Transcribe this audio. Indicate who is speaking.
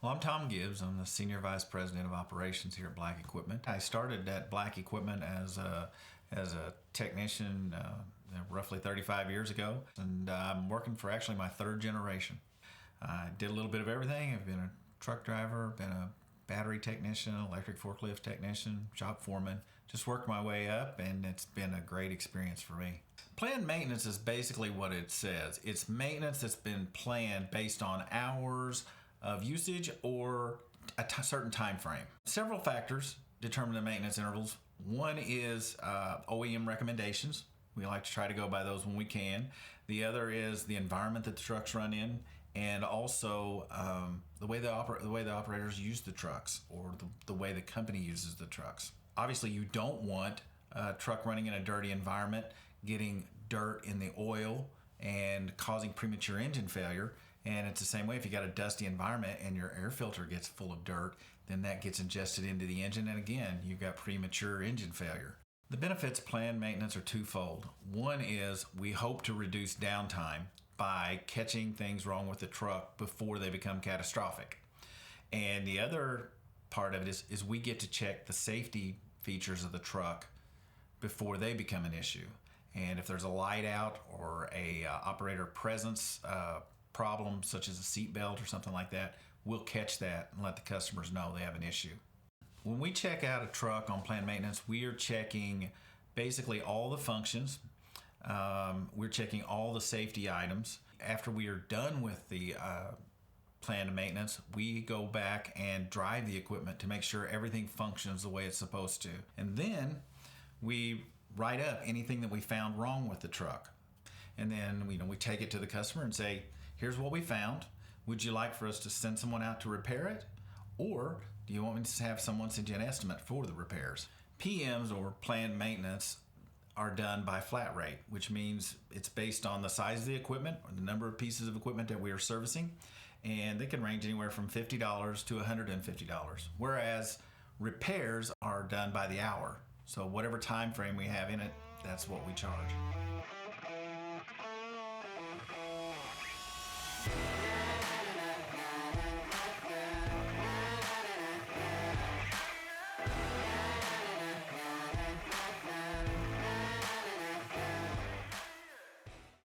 Speaker 1: Well, I'm Tom Gibbs. I'm the Senior Vice President of Operations here at Black Equipment. I started at Black Equipment as a technician roughly 35 years ago, and I'm working for actually my third generation. I did a little bit of everything. I've been a truck driver, been a battery technician, electric forklift technician, shop foreman. Just worked my way up, and it's been a great experience for me. Planned maintenance is basically what it says. It's maintenance that's been planned based on hours of usage or a certain time frame. Several factors determine the maintenance intervals. One is OEM recommendations. We like to try to go by those when we can. The other is the environment that the trucks run in, and also the way the operators use the trucks, or the way the company uses the trucks. Obviously, you don't want a truck running in a dirty environment, getting dirt in the oil and causing premature engine failure. And it's the same way if you got a dusty environment and your air filter gets full of dirt, then that gets ingested into the engine, and again, you've got premature engine failure. The benefits of planned maintenance are twofold. One is we hope to reduce downtime by catching things wrong with the truck before they become catastrophic. And the other part of it is we get to check the safety features of the truck before they become an issue. And if there's a light out or a operator presence problem, such as a seat belt or something like that, we'll catch that and let the customers know they have an issue. When we check out a truck on planned maintenance, we are checking basically all the functions. We're checking all the safety items. After we are done with the planned maintenance, we go back and drive the equipment to make sure everything functions the way it's supposed to. And then we write up anything that we found wrong with the truck. And then we take it to the customer and say, here's what we found. Would you like for us to send someone out to repair it? Or do you want me to have someone send you an estimate for the repairs? PMs, or planned maintenance, are done by flat rate, which means it's based on the size of the equipment or the number of pieces of equipment that we are servicing. And they can range anywhere from $50 to $150. Whereas repairs are done by the hour. So whatever time frame we have in it, that's what we charge.